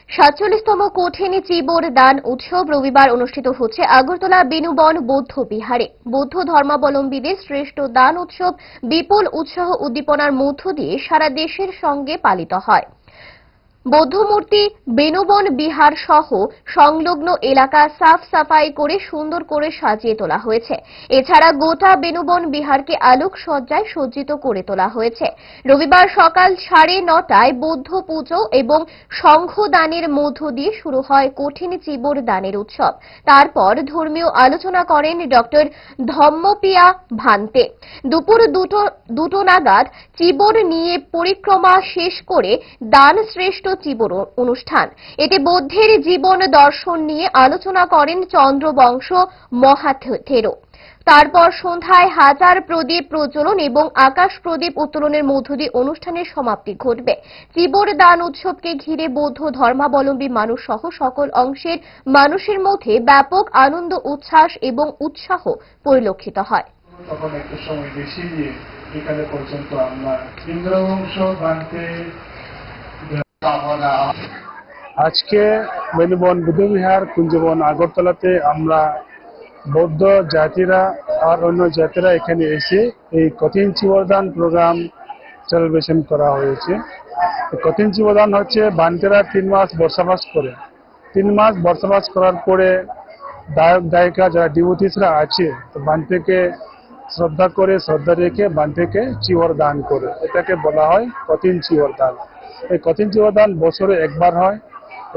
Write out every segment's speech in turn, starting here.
৪৭তম কঠিন চিবর দান উৎসব রবিবার অনুষ্ঠিত হচ্ছে আগরতলা বেনুবন বৌদ্ধ বিহারে। বৌদ্ধ ধর্মাবলম্বীদের শ্রেষ্ঠ দান উৎসব বিপুল উৎসাহ উদ্দীপনার মধ্য দিয়ে সারা দেশের সঙ্গে পালিত হয়। বৌদ্ধমূর্তি বেনুবন বিহার সহ সংলগ্ন এলাকা সাফ সাফাই করে সুন্দর করে সাজিয়ে তোলা হয়েছে। এছাড়া গোটা বেনুবন বিহারকে আলোকসজ্জায় সজ্জিত করে তোলা হয়েছে। রবিবার সকাল 9:30টায় বৌদ্ধ পুজো এবং সংঘদানের মধ্য দিয়ে শুরু হয় কঠিন চিবর দানের উৎসব। তারপর ধর্মীয় আলোচনা করেন ডক্টর ধম্মপিয়া ভান্তে। দুপুর দুটো নাগাদ চিবর নিয়ে পরিক্রমা শেষ করে দান শ্রেষ্ঠ চিবর অনুষ্ঠান। এতে বৌদ্ধের জীবন দর্শন নিয়ে আলোচনা করেন চন্দ্রবংশ মহাথেরো। তারপর সন্ধ্যায় হাজার প্রদীপ প্রজ্বলন এবং আকাশ প্রদীপ উত্তোলনের মধ্য দিয়ে অনুষ্ঠানের সমাপ্তি ঘটবে। চিবর দান উৎসবকে ঘিরে বৌদ্ধ ধর্মাবলম্বী মানুষ সহ সকল অংশের মানুষের মধ্যে ব্যাপক আনন্দ উচ্ছ্বাস এবং উৎসাহ পরিলক্ষিত হয়। তখন একটু সময় বেশি দিয়ে এখানে পর্যন্ত আমরা ইন্দ্রবংশ ভান্তে আজকে বেনুবন বুদ্ধবিহার কুঞ্জবন আগরতলাতে আমরা বৌদ্ধ জাতিরা আর অন্য জাতিরা এখানে এসে এই কঠিন চিবরদান প্রোগ্রাম সেলিব্রেশন করা হয়েছে। কঠিন চিবরদান হচ্ছে বান্তেরা 3 মাস বর্ষাবাস করে। 3 মাস বর্ষাবাস করার পরে গায়ক গায়িকা যারা ডিভোটিসরা আছে তো বান্তেকে শ্রদ্ধা করে শ্রদ্ধা রেখে বান্তেকে চিবর দান করে, এটাকে বলা হয় কঠিন চিবর দান। এই কঠিন চিবর দান বছরে একবার হয়।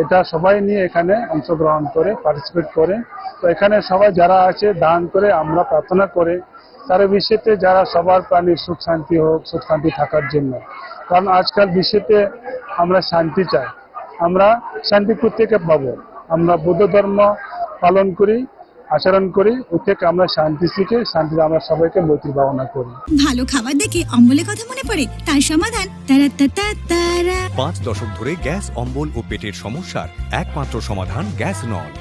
এটা সবাই নিয়ে এখানে অংশগ্রহণ করে পার্টিসিপেট করে। তো এখানে সবাই যারা আছে দান করে আমরা প্রার্থনা করে সারা বিশ্বতে যারা সবার প্রাণীর সুখ শান্তি হোক, সুখ শান্তি থাকার জন্য। কারণ আজকাল বিশ্বতে আমরা শান্তি চাই, আমরা শান্তি কোত্থেকে পাবো? আমরা বৌদ্ধ ধর্ম পালন করি, আচরণ করি, ওর থেকে আমরা শান্তি শিখে শান্তি আমরা সবাইকে মৈত্রী ভাবনা করি। ভালো খাবার দেখে অম্বলের কথা মনে পড়ে, তার সমাধান তারা। 5 দশক ধরে গ্যাস, অম্বল ও পেটের সমস্যার একমাত্র সমাধান গ্যাস নল।